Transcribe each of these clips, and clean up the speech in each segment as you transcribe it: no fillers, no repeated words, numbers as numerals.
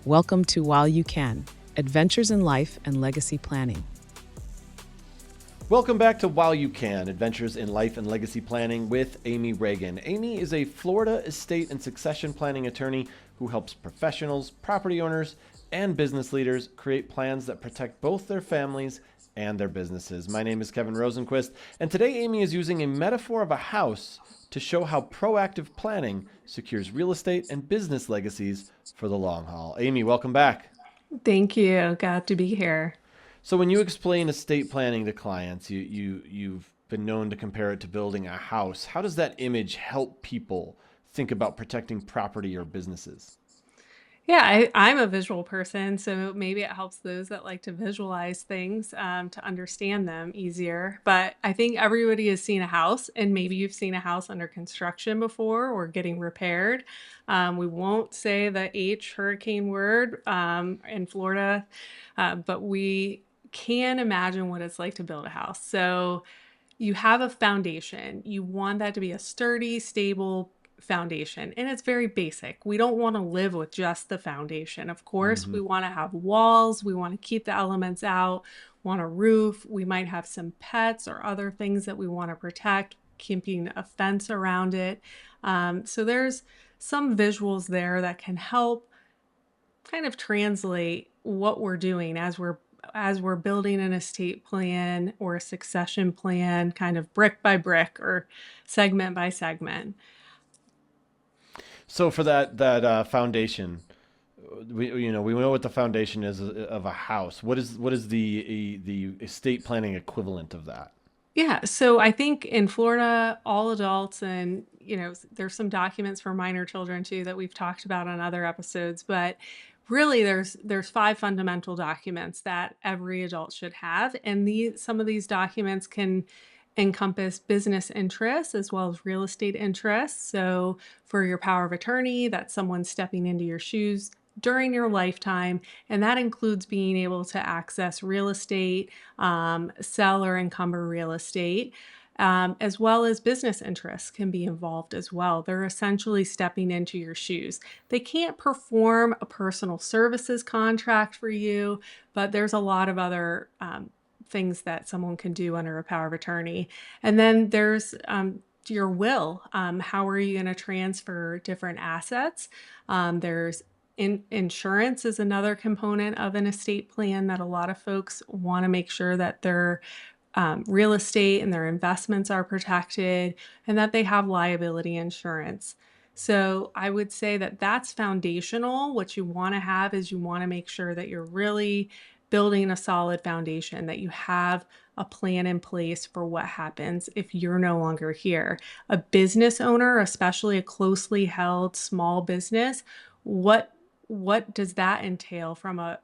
Welcome to While You Can, Adventures in Life and Legacy Planning. Welcome back to While You Can, Adventures in Life and Legacy Planning with Amy Reagan. Amy is a Florida estate and succession planning attorney who helps professionals, property owners, and business leaders create plans that protect both their families and their businesses. My name is Kevin Rosenquist, and today Amy is using a metaphor of a house to show how proactive planning secures real estate and business legacies for the long haul. Amy, welcome back. Thank you. Glad to be here. So when you explain estate planning to clients, you've been known to compare it to building a house. How does that image help people think about protecting property or businesses? Yeah, I'm a visual person, so maybe it helps those that like to visualize things to understand them easier. But I think everybody has seen a house, and maybe you've seen a house under construction before or getting repaired. We won't say the H hurricane word in Florida, but we can imagine what it's like to build a house. So you have a foundation. You want that to be a sturdy, stable foundation. And it's very basic. We don't want to live with just the foundation. Of course, Mm-hmm. we want to have walls. We want to keep the elements out, want a roof. We might have some pets or other things that we want to protect, keeping a fence around it. So there's some visuals there that can help kind of translate what we're doing as we're building an estate plan or a succession plan, kind of brick by brick or segment by segment. So for that foundation, we know what the foundation is of a house. What is the estate planning equivalent of that? Yeah, so I think in Florida, all adults and there's some documents for minor children too that we've talked about on other episodes, but really there's five fundamental documents that every adult should have, and some of these documents can encompass business interests as well as real estate interests. So for your power of attorney, that's someone stepping into your shoes during your lifetime, and that includes being able to access real estate, sell or encumber real estate, as well as business interests can be involved as well. They're essentially stepping into your shoes. They can't perform a personal services contract for you, but there's a lot of other things that someone can do under a power of attorney. And then there's your will. How are you going to transfer different assets? There's insurance is another component of an estate plan that a lot of folks want to make sure that their real estate and their investments are protected and that they have liability insurance. So I would say that that's foundational. What you want to have is you want to make sure that you're really building a solid foundation, that you have a plan in place for what happens if you're no longer here. A business owner, especially a closely held small business, what does that entail from a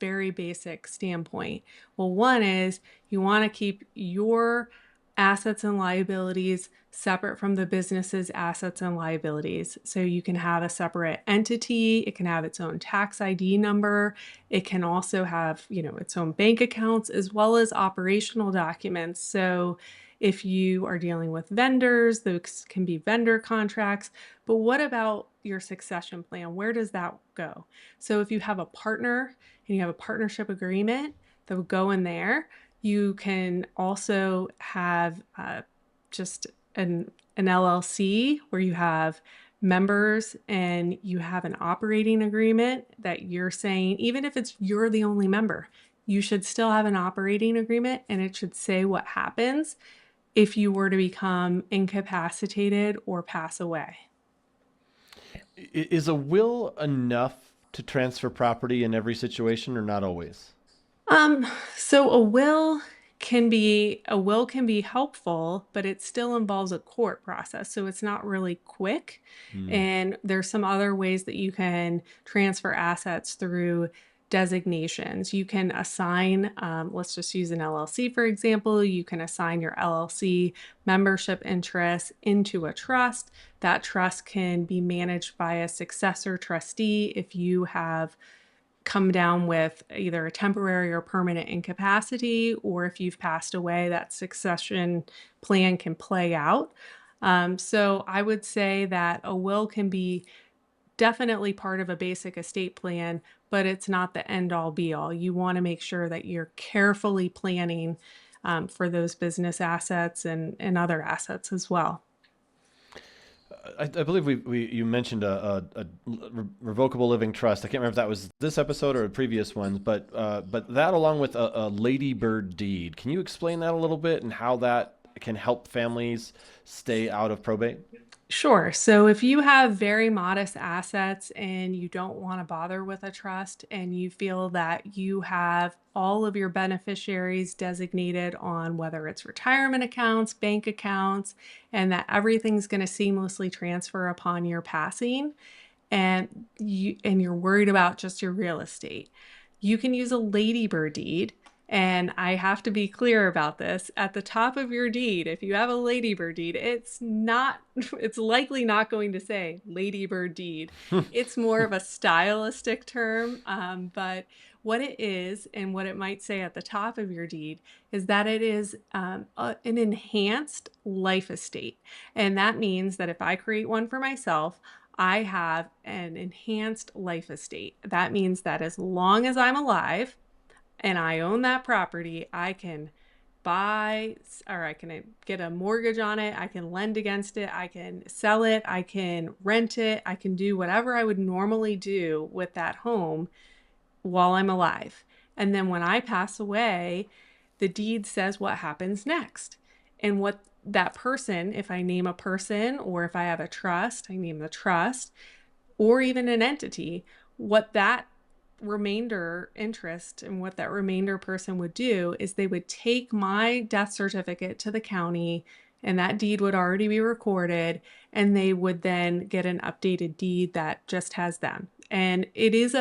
very basic standpoint? Well, one is you want to keep your assets and liabilities separate from the business's assets and liabilities. So you can have a separate entity, it can have its own tax ID number, it can also have, its own bank accounts as well as operational documents. So if you are dealing with vendors, those can be vendor contracts. But what about your succession plan? Where does that go? So if you have a partner and you have a partnership agreement that would go in there, you can also have just an LLC where you have members and you have an operating agreement that you're saying, even if you're the only member, you should still have an operating agreement, and it should say what happens if you were to become incapacitated or pass away. Is a will enough to transfer property in every situation or not always? Um, so a will can be helpful, but it still involves a court process. So it's not really quick. Mm. And there's some other ways that you can transfer assets through designations. You can assign, let's just use an LLC, for example. You can assign your LLC membership interests into a trust. That trust can be managed by a successor trustee if you have come down with either a temporary or permanent incapacity, or if you've passed away, that succession plan can play out. So I would say that a will can be definitely part of a basic estate plan, but it's not the end all be all. You want to make sure that you're carefully planning for those business assets and other assets as well. I believe you mentioned a revocable living trust. I can't remember if that was this episode or previous ones, but that along with a ladybird deed. Can you explain that a little bit and how that can help families stay out of probate? Sure. So if you have very modest assets and you don't want to bother with a trust and you feel that you have all of your beneficiaries designated on whether it's retirement accounts, bank accounts, and that everything's going to seamlessly transfer upon your passing, and you're worried about just your real estate, you can use a ladybird deed. And I have to be clear about this. At the top of your deed, if you have a ladybird deed, it's likely not going to say ladybird deed. It's more of a stylistic term. But what it is and what it might say at the top of your deed is that it is an enhanced life estate. And that means that if I create one for myself, I have an enhanced life estate. That means that as long as I'm alive, and I own that property, I can buy or I can get a mortgage on it, I can lend against it, I can sell it, I can rent it, I can do whatever I would normally do with that home while I'm alive. And then when I pass away, the deed says what happens next. And what that person, if I name a person or if I have a trust, I name the trust, or even an entity, what that remainder interest and what that remainder person would do is they would take my death certificate to the county, and that deed would already be recorded, and they would then get an updated deed that just has them. And it is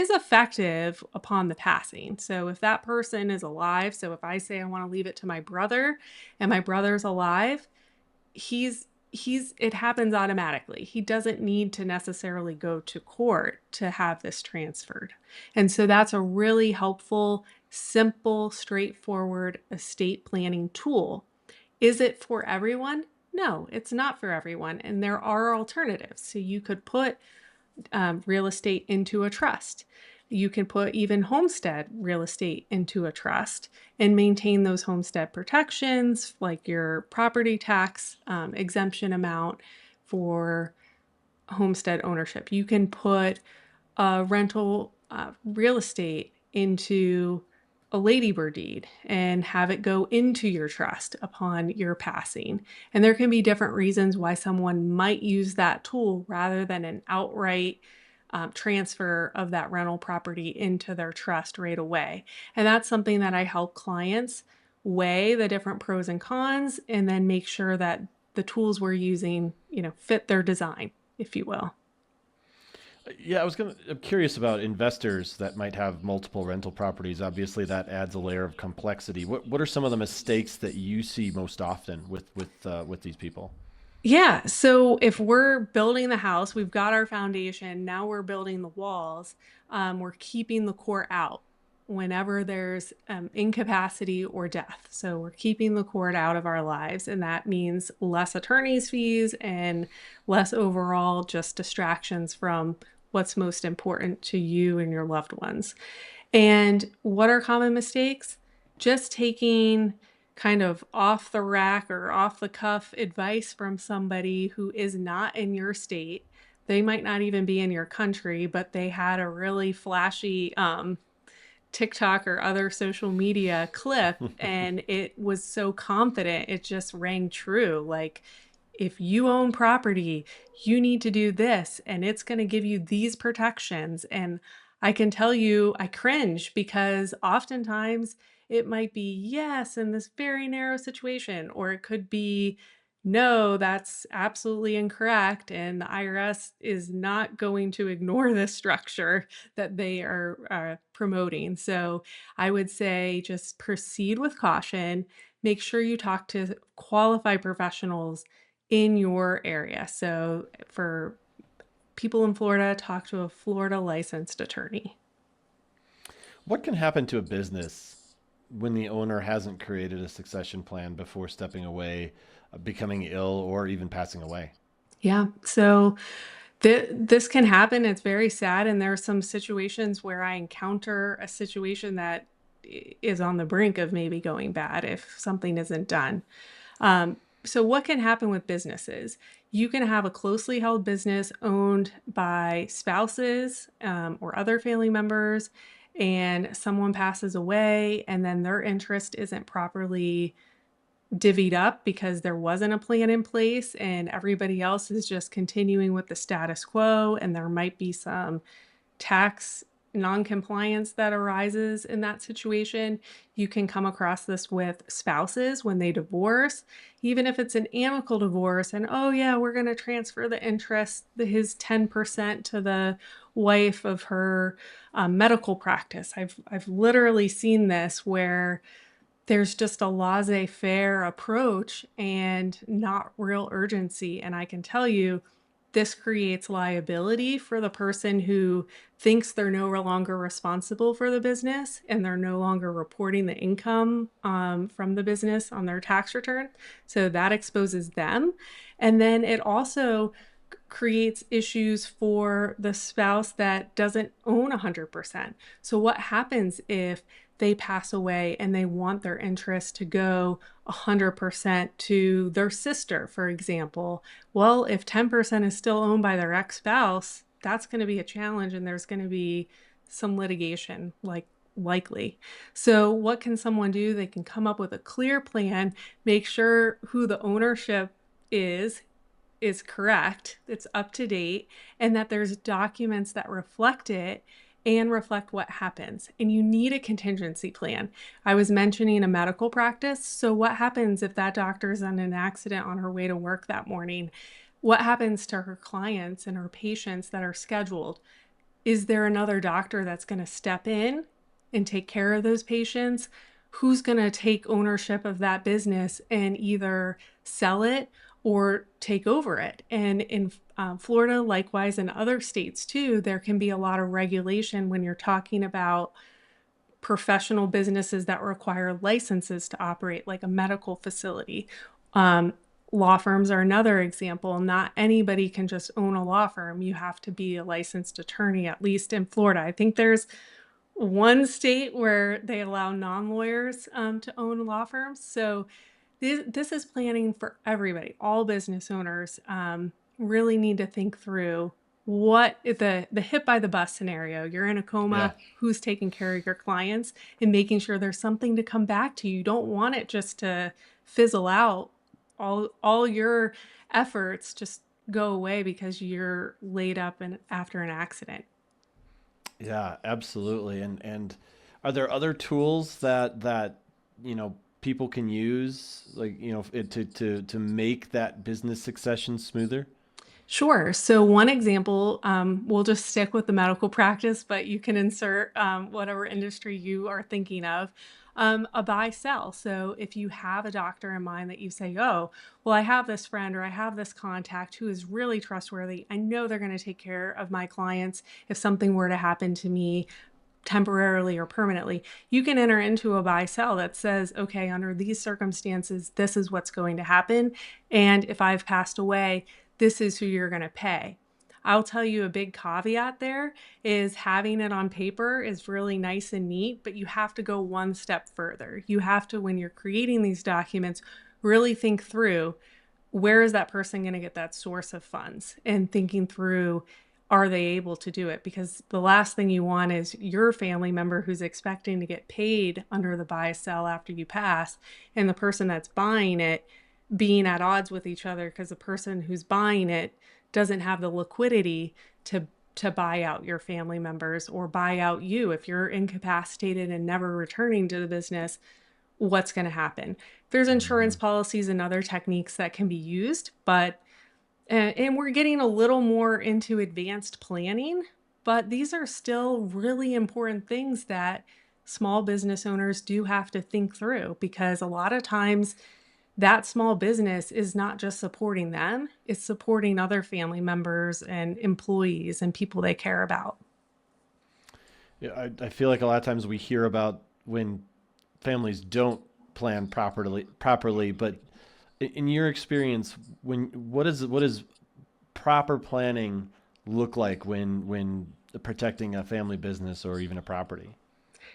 effective upon the passing. So if that person is alive, so if I say I want to leave it to my brother and my brother's alive, he's it happens automatically. He doesn't need to necessarily go to court to have this transferred. And so that's a really helpful, simple, straightforward estate planning tool. Is it for everyone? No, it's not for everyone. And there are alternatives. So you could put real estate into a trust. You can put even homestead real estate into a trust and maintain those homestead protections, like your property tax exemption amount for homestead ownership. You can put rental real estate into a ladybird deed and have it go into your trust upon your passing. And there can be different reasons why someone might use that tool rather than an outright transfer of that rental property into their trust right away. And that's something that I help clients weigh the different pros and cons and then make sure that the tools we're using, fit their design, if you will. Yeah, I'm curious about investors that might have multiple rental properties. Obviously, that adds a layer of complexity. What are some of the mistakes that you see most often with these people? Yeah. So if we're building the house, we've got our foundation. Now we're building the walls. We're keeping the core out whenever there's incapacity or death. So we're keeping the cord out of our lives. And that means less attorney's fees and less overall just distractions from what's most important to you and your loved ones. And what are common mistakes? Just taking kind of off the rack or off the cuff advice from somebody who is not in your state. They might not even be in your country, but they had a really flashy TikTok or other social media clip, and it was so confident, it just rang true. Like, if you own property, you need to do this, and it's going to give you these protections. And I can tell you, I cringe because oftentimes it might be yes in this very narrow situation, or it could be no, that's absolutely incorrect. And the IRS is not going to ignore this structure that they are promoting. So I would say just proceed with caution. Make sure you talk to qualified professionals in your area. So for people in Florida, talk to a Florida licensed attorney. What can happen to a business when the owner hasn't created a succession plan before stepping away, becoming ill, or even passing away? Yeah. So This can happen. It's very sad. And there are some situations where I encounter a situation that is on the brink of maybe going bad if something isn't done. So, what can happen with businesses? You can have a closely held business owned by spouses or other family members, and someone passes away, and then their interest isn't properly divvied up because there wasn't a plan in place, and everybody else is just continuing with the status quo, and there might be some tax non-compliance that arises in that situation. You can come across this with spouses when they divorce, even if it's an amicable divorce, and oh yeah, we're going to transfer the interest, his 10% to the wife of her medical practice. I've literally seen this where there's just a laissez-faire approach and not real urgency. And I can tell you, this creates liability for the person who thinks they're no longer responsible for the business and they're no longer reporting the income from the business on their tax return. So that exposes them. And then it also creates issues for the spouse that doesn't own 100%. So what happens if they pass away and they want their interest to go 100% to their sister, for example? Well, if 10% is still owned by their ex-spouse, that's going to be a challenge and there's going to be some litigation likely. So what can someone do? They can come up with a clear plan, make sure who the ownership is correct, it's up to date, and that there's documents that reflect it and reflect what happens. And you need a contingency plan. I was mentioning a medical practice. So what happens if that doctor is in an accident on her way to work that morning? What happens to her clients and her patients that are scheduled? Is there another doctor that's going to step in and take care of those patients? Who's going to take ownership of that business and either sell it or take over it? And in Florida, likewise, in other states too, there can be a lot of regulation when you're talking about professional businesses that require licenses to operate, like a medical facility. Law firms are another example. Not anybody can just own a law firm. You have to be a licensed attorney, at least in Florida. I think there's one state where they allow non-lawyers to own law firms. So this is planning for everybody. All business owners really need to think through what the hit by the bus scenario. You're in a coma, Yeah. who's taking care of your clients, and making sure there's something to come back to. You don't want it just to fizzle out. All your efforts just go away because you're laid up after an accident. Yeah, absolutely. And are there other tools that people can use, like, to make that business succession smoother? Sure. So one example, we'll just stick with the medical practice, but you can insert whatever industry you are thinking of. A buy sell. So if you have a doctor in mind that you say, oh, well, I have this friend or I have this contact who is really trustworthy. I know they're going to take care of my clients if something were to happen to me temporarily or permanently. You can enter into a buy sell that says, okay, under these circumstances, this is what's going to happen. And if I've passed away, this is who you're going to pay. I'll tell you a big caveat there is having it on paper is really nice and neat, but you have to go one step further. You have to, when you're creating these documents, really think through, where is that person going to get that source of funds, and thinking through, are they able to do it? Because the last thing you want is your family member who's expecting to get paid under the buy sell after you pass, and the person that's buying it being at odds with each other because the person who's buying it doesn't have the liquidity to buy out your family members or buy out you. If you're incapacitated and never returning to the business, what's going to happen? There's insurance policies and other techniques that can be used, but and we're getting a little more into advanced planning, but these are still really important things that small business owners do have to think through, because a lot of times that small business is not just supporting them, it's supporting other family members and employees and people they care about. Yeah, I feel like a lot of times we hear about when families don't plan properly, but in your experience, what is proper planning look like when protecting a family business or even a property?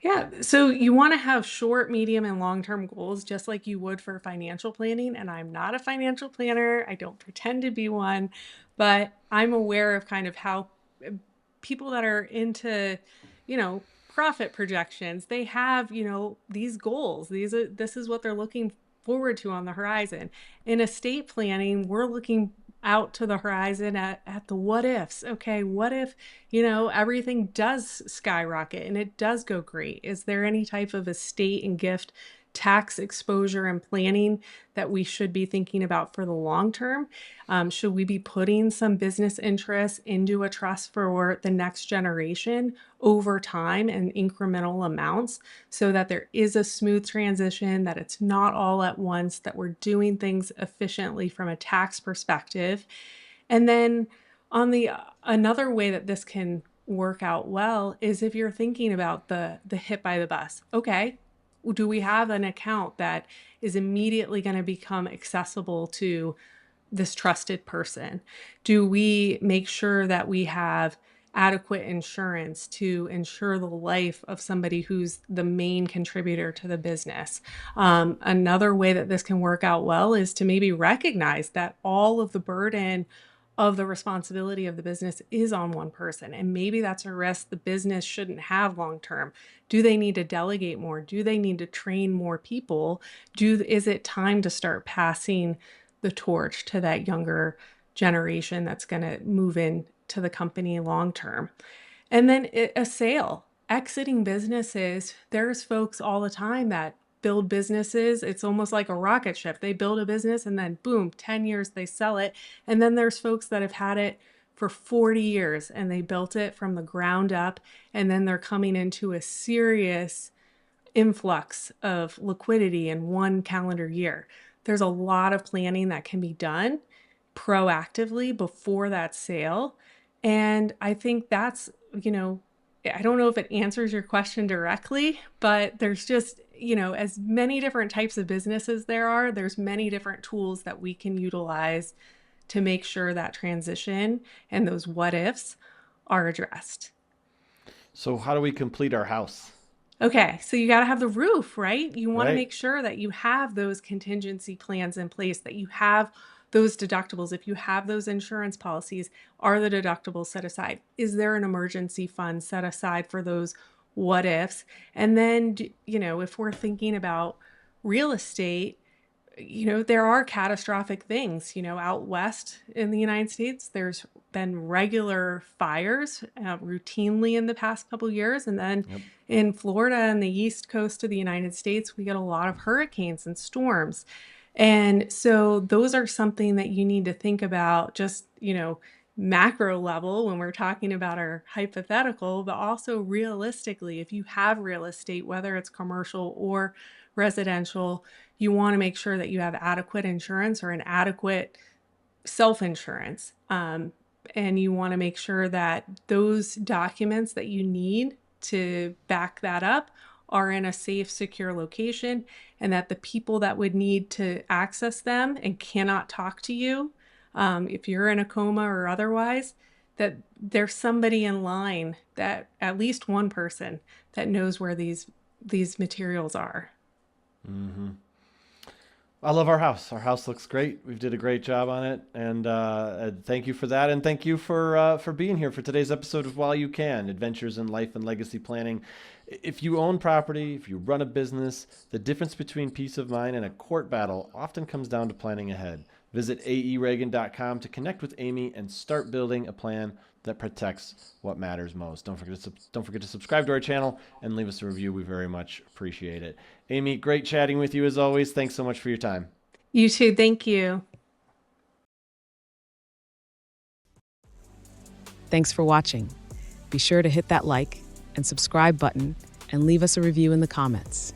Yeah. So you want to have short, medium, and long-term goals, just like you would for financial planning. And I'm not a financial planner. I don't pretend to be one, but I'm aware of kind of how uh, people that are into, profit projections, they have, these goals. This is what they're looking forward to on the horizon. In estate planning, we're looking out to the horizon at the what ifs. Okay, what if everything does skyrocket and it does go great? Is there any type of estate and gift tax exposure and planning that we should be thinking about for the long term? Should we be putting some business interests into a trust for the next generation over time and incremental amounts so that there is a smooth transition, that it's not all at once, that we're doing things efficiently from a tax perspective? And then on the another way that this can work out well is if you're thinking about the hit by the bus. Okay, do we have an account that is immediately going to become accessible to this trusted person? Do we make sure that we have adequate insurance to ensure the life of somebody who's the main contributor to the business? Another way that this can work out well is to maybe recognize that all of the burden of the responsibility of the business is on one person. And maybe that's a risk the business shouldn't have long term. Do they need to delegate more? Do they need to train more people? Is it time to start passing the torch to that younger generation that's going to move in to the company long term? And then a sale, exiting businesses. There's folks all the time that build businesses. It's almost like a rocket ship. They build a business and then boom, 10 years they sell it. And then there's folks that have had it for 40 years and they built it from the ground up. And then they're coming into a serious influx of liquidity in one calendar year. There's a lot of planning that can be done proactively before that sale. And I think that's, I don't know if it answers your question directly, but there's just, as many different types of businesses there's many different tools that we can utilize to make sure that transition and those what ifs are addressed. So how do we complete our house? Okay, so you got to have the roof, right? You want to Right? make sure that you have those contingency plans in place, that you have those deductibles. If you have those insurance policies, are the deductibles set aside? Is there an emergency fund set aside for those what ifs? And then, if we're thinking about real estate, there are catastrophic things, out west in the United States. There's been regular fires routinely in the past couple years. And then Yep. in Florida and the east coast of the United States, we get a lot of hurricanes and storms. And so those are something that you need to think about just, macro level when we're talking about our hypothetical, but also realistically, if you have real estate, whether it's commercial or residential, you want to make sure that you have adequate insurance or an adequate self-insurance. And you want to make sure that those documents that you need to back that up are in a safe, secure location, and that the people that would need to access them and cannot talk to you, if you're in a coma or otherwise, that there's somebody in line, that at least one person that knows where these materials are. Mm-hmm. I love our house. Our house looks great. We've did a great job on it, and thank you for that, and thank you for being here for today's episode of While You Can: Adventures in Life and Legacy Planning. If you own property, if you run a business, the difference between peace of mind and a court battle often comes down to planning ahead. Visit aereagan.com to connect with Amy and start building a plan that protects what matters most. Don't forget to subscribe to our channel and leave us a review. We very much appreciate it. Amy, great chatting with you as always. Thanks so much for your time. You too. Thank you. Thanks for watching. Be sure to hit that like and subscribe button and leave us a review in the comments.